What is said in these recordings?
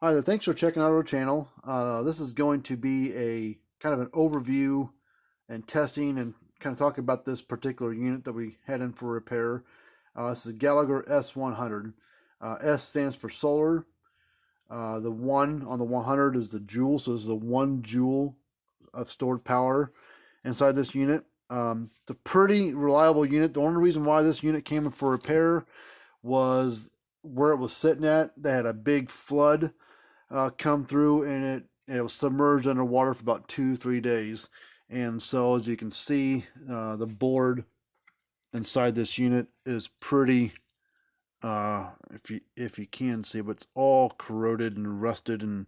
Hi there, thanks for checking out our channel. This is going to be a kind of an overview and testing and kind of talking about this particular unit that we had in for repair. This is a Gallagher S100. S stands for solar. The 1 on the 100 is the joule, so this is a 1 joule of stored power inside this unit. It's a pretty reliable unit. The only reason why this unit came in for repair was where it was sitting at. They had a big flood come through, and it was submerged underwater for about 2-3 days. And so, as you can see, the board inside this unit is pretty. If you can see, but it's all corroded and rusted and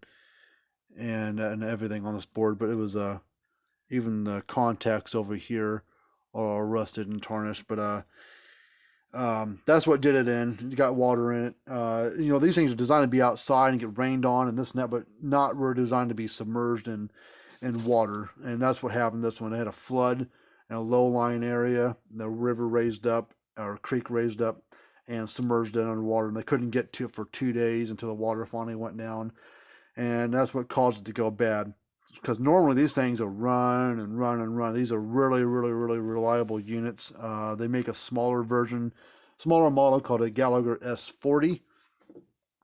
everything on this board. But it was even the contacts over here are all rusted and tarnished. But that's what did it in. You got water in it. These things are designed to be outside and get rained on and this and that, but not really designed to be submerged in water. And that's what happened this one. They had a flood in a low-lying area. The river raised up, or creek raised up, and submerged it underwater. And they couldn't get to it for 2 days until the water finally went down. And that's what caused it to go bad. Because normally these things will run and run and run. These are really, really, really reliable units. They make a smaller model called a Gallagher S100.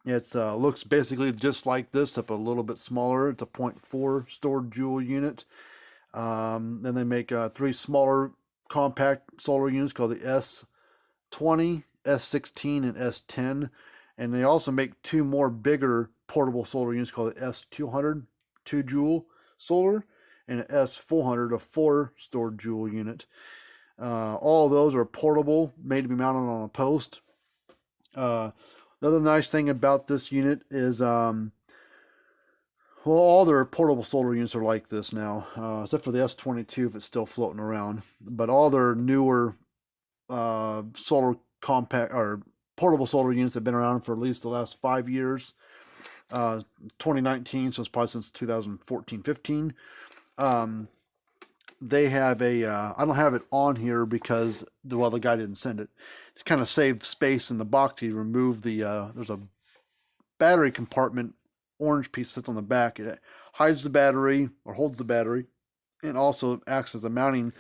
It looks basically just like this, except a little bit smaller. It's a zero point 0.4 stored joule unit. Then they make 3 smaller compact solar units called the S20, S16, and S10. And they also make 2 more bigger portable solar units called the S200, 2 joule solar, and an S400, a 4 stored joule unit. All of those are portable, made to be mounted on a post. The other nice thing about this unit is, all their portable solar units are like this now, except for the S22 if it's still floating around. But all their newer solar compact or portable solar units have been around for at least the last 5 years. 2019, so it's probably since 2014-15. They have I don't have it on here because the guy didn't send it. To kind of save space in the box, he removed there's a battery compartment, orange piece sits on the back. It hides the battery or holds the battery, and also acts as a mounting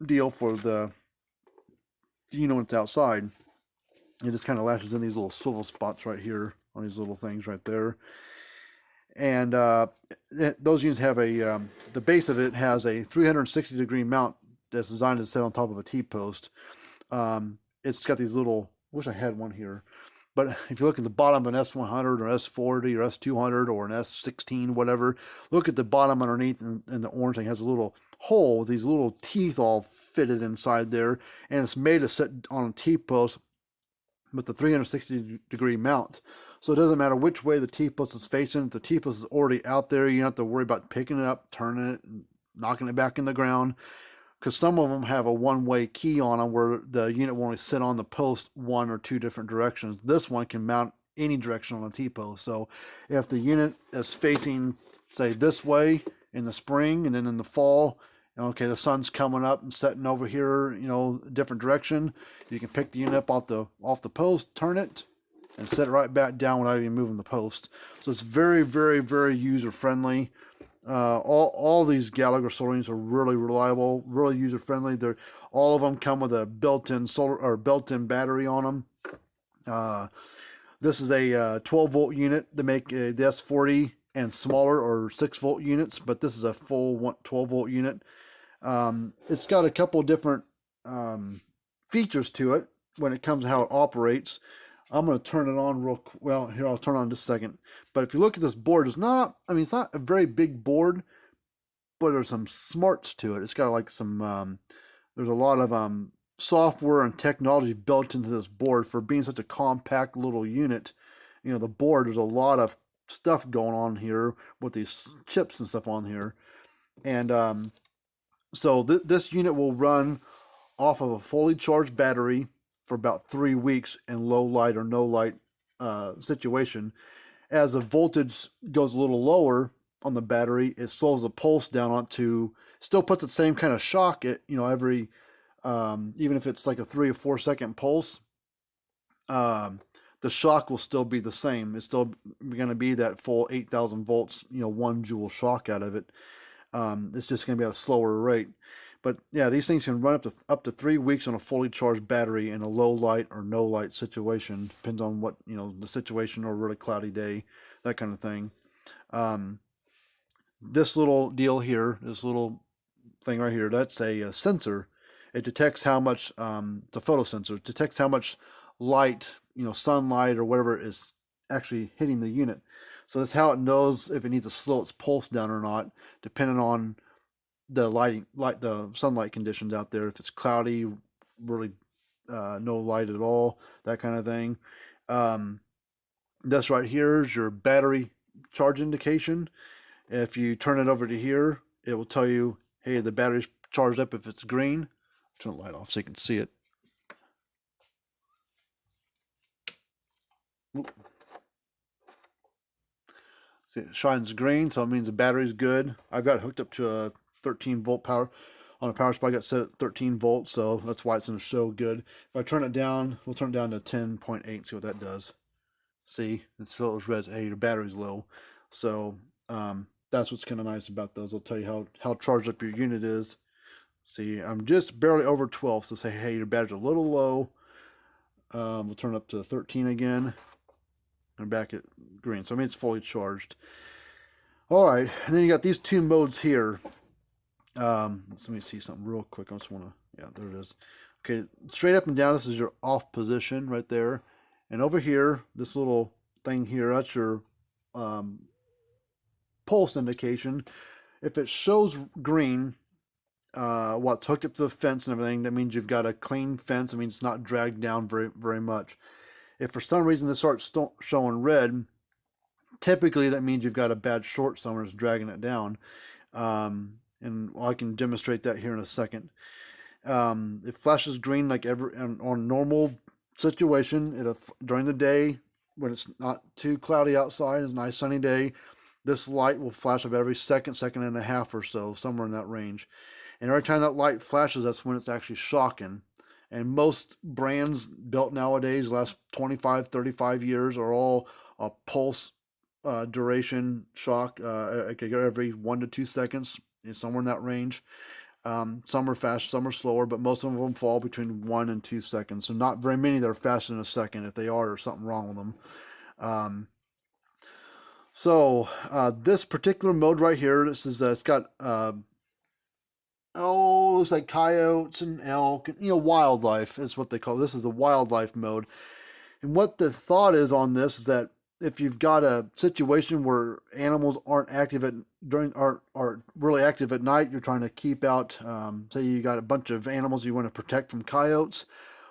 deal for the when it's outside. It just kind of latches in these little swivel spots right here on these little things right there. And those units have the base of it has a 360-degree mount that's designed to sit on top of a T-post. It's got these little, wish I had one here, but if you look at the bottom of an S100 or S40 or S200 or an S16, whatever, look at the bottom underneath, and the orange thing has a little hole with these little teeth all fitted inside there, and it's made to sit on a T-post with the 360-degree mount. So it doesn't matter which way the T-post is facing. If the T-post is already out there, you don't have to worry about picking it up, turning it, and knocking it back in the ground. Because some of them have a one-way key on them where the unit will only sit on the post 1 or 2 different directions. This one can mount any direction on a T-post. So if the unit is facing, say, this way in the spring, and then in the fall, okay, the sun's coming up and setting over here, different direction, you can pick the unit up off the post, turn it, and set it right back down without even moving the post. So it's very, very, very user friendly. All these Gallagher solar units are really reliable, really user friendly. All of them come with a built-in solar or built-in battery on them. This is a 12-volt unit. They make the S40 and smaller or 6-volt units, but this is a full 12-volt unit. It's got a couple different features to it when it comes to how it operates. I'm going to turn it on real quick. Well, here, I'll turn it on in just a second. But if you look at this board, it's not a very big board, but there's some smarts to it. It's got like some, there's a lot of software and technology built into this board for being such a compact little unit. The board, there's a lot of stuff going on here with these chips and stuff on here. And so this unit will run off of a fully charged battery for about 3 weeks in low light or no light situation. As the voltage goes a little lower on the battery, it slows the pulse down still puts the same kind of shock at, every, even if it's like a 3 or 4 second pulse. The the shock will still be the same. It's still going to be that full 8,000 volts, 1 joule shock out of it. It's just going to be at a slower rate. But yeah, these things can run up to 3 weeks on a fully charged battery in a low light or no light situation. Depends on what the situation, or a really cloudy day, that kind of thing. This little deal here, this little thing right here, that's a sensor. It detects how much. It's a photosensor. It detects how much light, sunlight or whatever is actually hitting the unit. So that's how it knows if it needs to slow its pulse down or not, depending on the the sunlight conditions out there. If it's cloudy, really no light at all, that kind of thing. This right here is your battery charge indication. If you turn it over to here, it will tell you, hey, the battery's charged up if it's green. Turn the light off so you can see it. See, it shines green, so it means the battery's good. I've got it hooked up to a 13-volt power on a power supply. I got set at 13 volts, so that's why it's going to show good. If I turn it down, we'll turn it down to 10.8 and see what that does. See, it's still red. Hey, your battery's low. So that's what's kind of nice about those. They'll tell you how charged up your unit is. See, I'm just barely over 12, so say, hey, your battery's a little low. We'll turn it up to 13 again. And back at green. So I mean it's fully charged. All right, and then you got these two modes here. Let me see something real quick. I just want to, yeah, there it is. Okay, straight up and down, this is your off position right there. And over here, this little thing here, that's your pulse indication. If it shows green, what's hooked up to the fence and everything, that means you've got a clean fence. I mean, it's not dragged down very much. If for some reason this starts showing red, typically that means you've got a bad short somewhere that's dragging it down. And I can demonstrate that here in a second. It flashes green like on normal situation. During the day, when it's not too cloudy outside, it's a nice sunny day, this light will flash up every second and a half or so, somewhere in that range. And every time that light flashes, that's when it's actually shocking. And most brands built nowadays, last 25, 35 years, are all a pulse duration shock, every 1 to 2 seconds, somewhere in that range. Some are fast, some are slower, but most of them fall between 1 and 2 seconds. So not very many that are faster than a second. If they are, there's something wrong with them. This particular mode right here, this is it's got looks like coyotes and elk, wildlife is what they call it. This is the wildlife mode. And what the thought is on this is that if you've got a situation where animals aren't really active at night, you're trying to keep out, say you got a bunch of animals you want to protect from coyotes,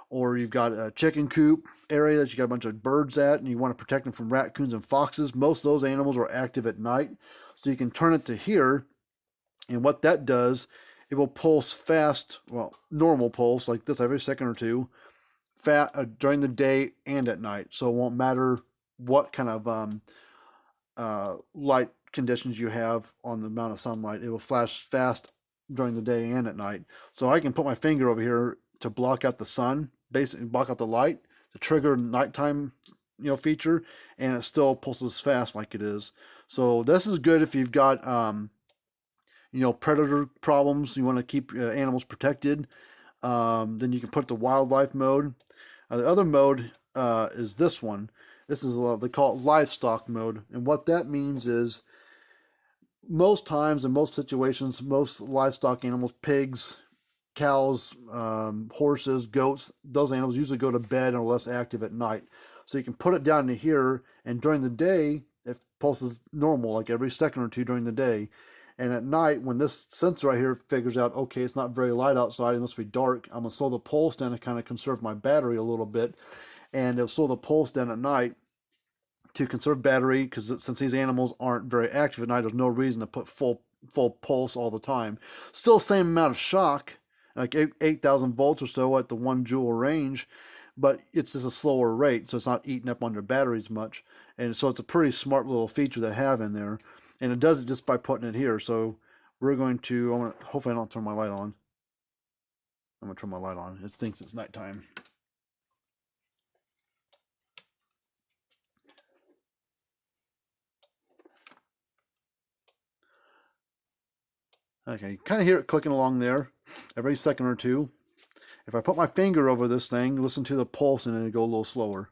or you've got a chicken coop area that you got a bunch of birds at and you want to protect them from raccoons and foxes. Most of those animals are active at night. So you can turn it to here, and what that does, it will pulse fast, normal pulse like this every second or two, during the day and at night. So it won't matter what kind of light conditions you have on the amount of sunlight. It will flash fast during the day and at night. So I can put my finger over here to block out the sun, basically block out the light, to trigger nighttime feature, and it still pulses fast like it is. So this is good if you've got predator problems, you want to keep animals protected. Then you can put the wildlife mode. The other mode is this one. This is they call it livestock mode, and what that means is most times in most situations, most livestock animals, pigs, cows, horses, goats, those animals usually go to bed and are less active at night. So you can put it down to here, and during the day it pulses normal, like every second or two during the day. And at night, when this sensor right here figures out, okay, it's not very light outside, it must be dark, I'm going to slow the pulse down to kind of conserve my battery a little bit. And it'll slow the pulse down at night to conserve battery, because since these animals aren't very active at night, there's no reason to put full pulse all the time. Still same amount of shock, like 8,000 volts or so at the 1 joule range, but it's just a slower rate, so it's not eating up on their batteries much. And so it's a pretty smart little feature they have in there. And it does it just by putting it here. So we're going to, hopefully I don't turn my light on. I'm going to turn my light on. It thinks it's nighttime. Okay, kind of hear it clicking along there every second or two. If I put my finger over this thing, listen to the pulse and it'll go a little slower.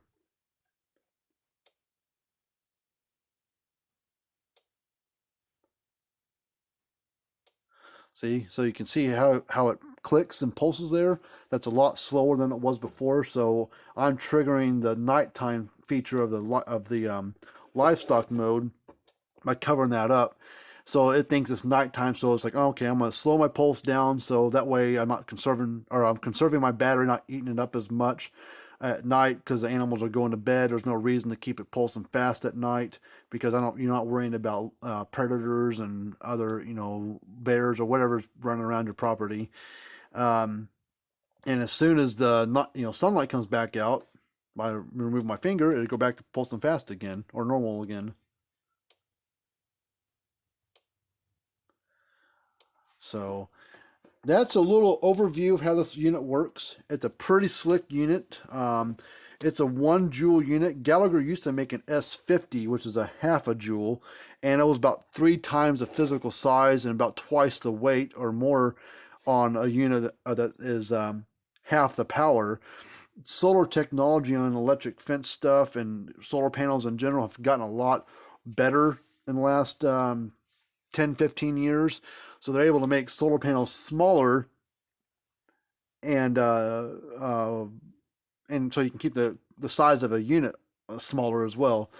See, so you can see how it clicks and pulses there. That's a lot slower than it was before. So I'm triggering the nighttime feature of the livestock mode by covering that up. So it thinks it's nighttime, so it's like, oh, okay, I'm gonna slow my pulse down so that way I'm not conserving, or I'm conserving my battery, not eating it up as much at night because the animals are going to bed. There's no reason to keep it pulsing fast at night because you're not worrying about predators and other, bears or whatever's running around your property. Um, and as soon as the sunlight comes back out, by removing my finger, it'll go back to pulsing fast again or normal again. So that's a little overview of how this unit works. It's a pretty slick unit. It's a 1 joule unit. Gallagher used to make an S50, which is a half a joule, and it was about 3 times the physical size and about twice the weight or more on a unit that is half the power. Solar technology on electric fence stuff and solar panels in general have gotten a lot better in the last 10, 15 years. So they're able to make solar panels smaller and so you can keep the size of a unit smaller as well.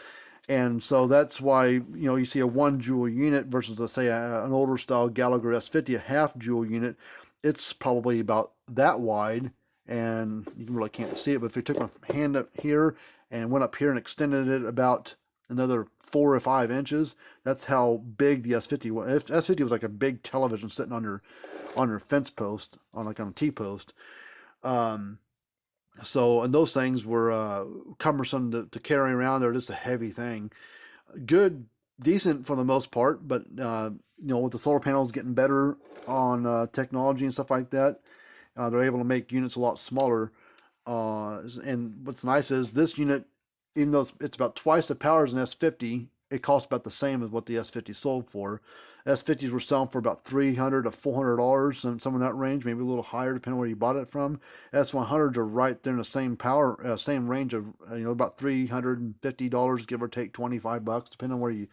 And so that's why you see a 1 joule unit versus let's say an older style Gallagher S50, a half joule unit. It's probably about that wide, and you really can't see it. But if you took my hand up here and went up here and extended it about another 4 or 5 inches, that's how big the S50 was. If S50 was like a big television sitting on your fence post, on a T-post. So, and those things were cumbersome to carry around. They're just a heavy thing. Good, decent for the most part, but with the solar panels getting better on technology and stuff like that, they're able to make units a lot smaller. And what's nice is this unit, even though it's about twice the power as an S50, it costs about the same as what the S50 sold for. S50s were selling for about $300 to $400, some in that range, maybe a little higher depending on where you bought it from. S100s are right there in the same same range of about $350, give or take $25, depending on where you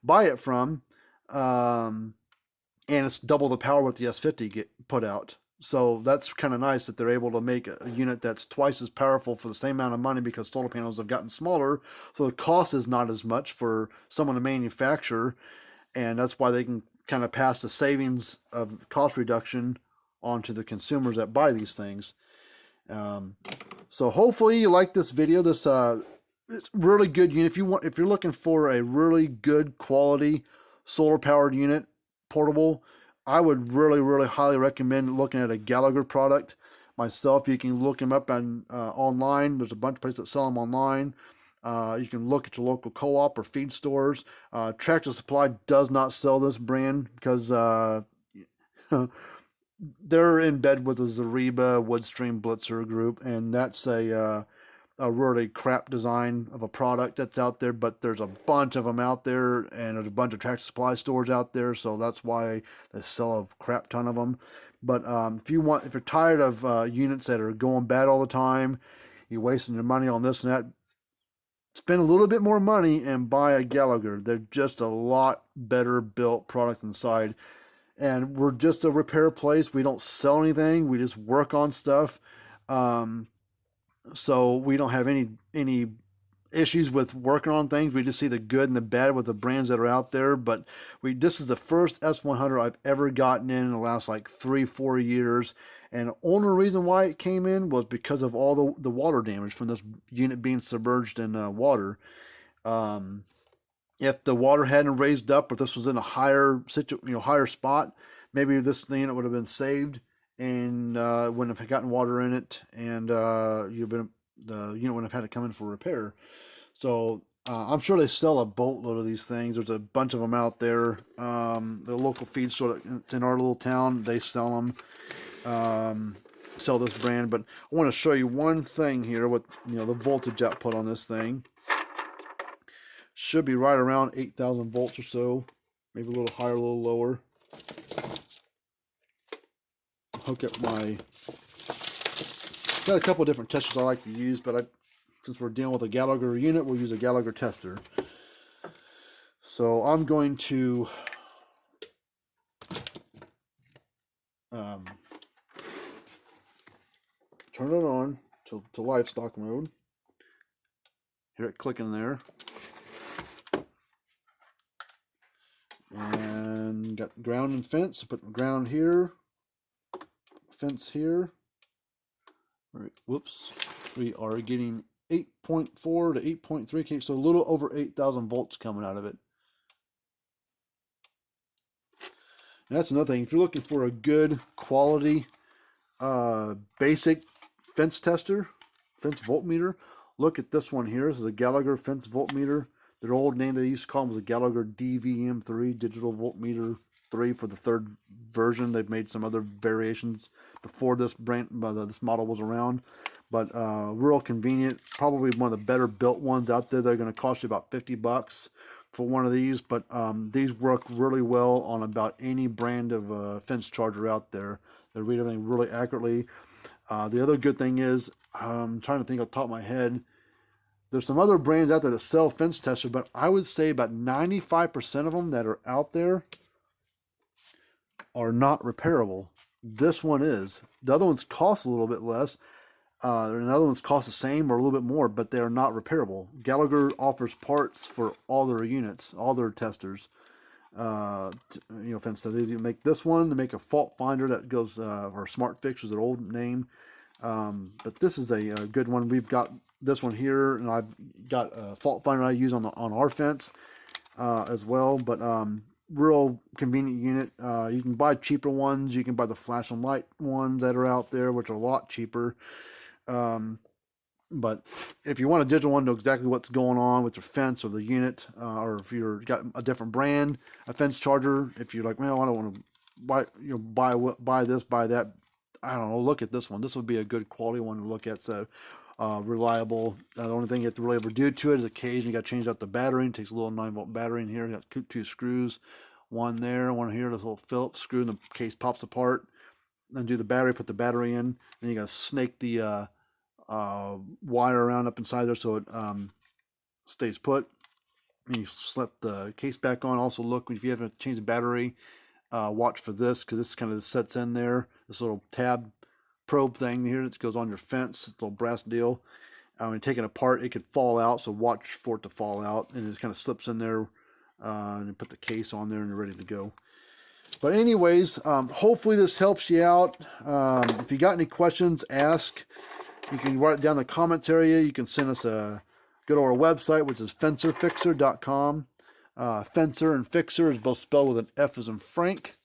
buy it from. And it's double the power what the S50 get put out. So that's kind of nice that they're able to make a unit that's twice as powerful for the same amount of money because solar panels have gotten smaller. So the cost is not as much for someone to manufacture. And that's why they can kind of pass the savings of cost reduction onto the consumers that buy these things. So hopefully you like this video. It's really good unit. If you're looking for a really good quality solar powered unit, portable, I would really, really highly recommend looking at a Gallagher product. Myself, you can look them up on online. There's a bunch of places that sell them online. You can look at your local co-op or feed stores. Tractor Supply does not sell this brand because they're in bed with the Zariba Woodstream Blitzer group, and that's a really crap design of a product that's out there. But there's a bunch of them out there, and there's a bunch of Tractor Supply stores out there, so that's why they sell a crap ton of them. But if you're tired of units that are going bad all the time, you're wasting your money on this and that, spend a little bit more money and buy a Gallagher. They're just a lot better built product inside. And we're just a repair place. We don't sell anything. We just work on stuff. So we don't have any issues with working on things. We just see the good and the bad with the brands that are out there. But this is the first S100 I've ever gotten in the last like 3-4 years. And the only reason why it came in was because of all the water damage from this unit being submerged in water. If the water hadn't raised up, or this was in a higher higher spot, maybe this unit would have been saved and wouldn't have gotten water in it, and the unit wouldn't have had to come in for repair. So I'm sure they sell a boatload of these things. There's a bunch of them out there. The local feed store in our little town, they sell them. Sell this brand, but I want to show you one thing here with the voltage output on this thing. Should be right around 8,000 volts or so, maybe a little higher, a little lower. hook up my, got a couple different testers I like to use, but since we're dealing with a Gallagher unit, we'll use a Gallagher tester. So I'm going to turn it on to livestock mode. Hear it clicking there. And got ground and fence. Put the ground here, fence here. Whoops. We are getting 8.4 to 8.3, so a little over 8,000 volts coming out of it. And that's another thing. If you're looking for a good quality basic fence tester, fence voltmeter, look at this one here. This is a Gallagher fence voltmeter. Their old name they used to call them was a Gallagher DVM3, digital voltmeter 3 for the third version. They've made some other variations before this brand, this model was around. But real convenient, probably one of the better built ones out there. They're going to cost you about $50 for one of these, but these work really well on about any brand of fence charger out there. They read everything really accurately. The other good thing is, I'm trying to think off the top of my head, there's some other brands out there that sell fence testers, but I would say about 95% of them that are out there are not repairable. This one is. The other ones cost a little bit less. And the other ones cost the same or a little bit more, but they are not repairable. Gallagher offers parts for all their units, all their testers. Fence testers. They make this one to make a fault finder that goes, or smart fix is their old name. But this is a good one. We've got this one here, and I've got a fault finder I use on our fence as well. But real convenient unit. You can buy cheaper ones. You can buy the flash and light ones that are out there, which are a lot cheaper. But if you want a digital one to know exactly what's going on with your fence or the unit, or if you've got a different brand, a fence charger, if you're like, well, I don't want to buy this, buy that, I don't know, look at this one. This would be a good quality one to look at. So reliable. The only thing you have to really ever do to it is occasionally you got to change out the battery. It takes a little 9-volt battery in here. You got two screws, one there, one here. This little Phillips screw, and the case pops apart. Undo the battery, put the battery in. Then you got to snake the wire around up inside there so it stays put. And you slip the case back on. Also look, if you have to change the battery, watch for this, because this kind of sets in there. This little tab probe thing here that goes on your fence, this little brass deal. When you take it apart, it could fall out, so watch for it to fall out. And it kind of slips in there, and you put the case on there and you're ready to go. But anyways, hopefully this helps you out. If you got any questions, ask. You can write it down in the comments area. You can send us go to our website, which is fencerfixer.com. Fencer and Fixer is both spelled with an F as in Frank.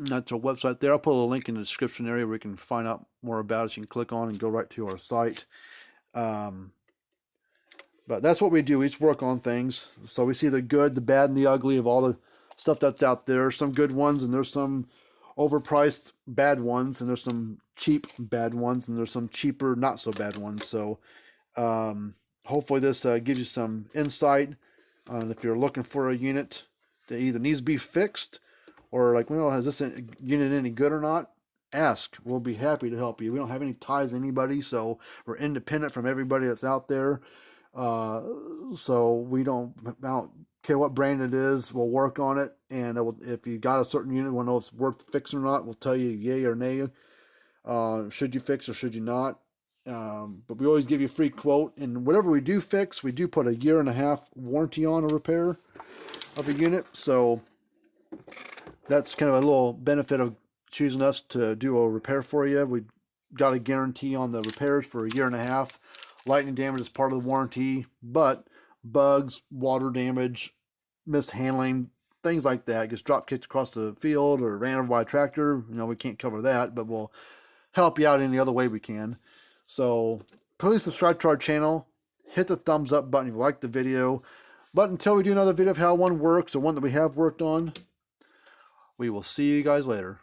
That's our website there. I'll put a link in the description area where you can find out more about us. You can click on and go right to our site. But that's what we do. We just work on things. So we see the good, the bad, and the ugly of all the stuff that's out there. Some good ones, and there's some overpriced bad ones, and there's some cheap bad ones, and there's some cheaper not so bad ones. So hopefully this gives you some insight on if you're looking for a unit that either needs to be fixed, or like, well, is this unit any good or not? Ask. We'll be happy to help you. We don't have any ties to anybody, so we're independent from everybody that's out there. So I don't care what brand it is. We'll work on it, and if you got a certain unit, want to know if it's worth fixing or not, we'll tell you yay or nay. Should you fix or should you not? But we always give you a free quote, and whatever we do fix, we do put a 1.5-year warranty on a repair of a unit. So that's kind of a little benefit of choosing us to do a repair for you. We got a guarantee on the repairs for 1.5 years. Lightning damage is part of the warranty, but bugs, water damage, mishandling, things like that, gets drop kicked across the field or ran over by a tractor, we can't cover that, but we'll help you out any other way we can. So please subscribe to our channel, hit the thumbs up button if you like the video. But until we do another video of how one works, or one that we have worked on, we will see you guys later.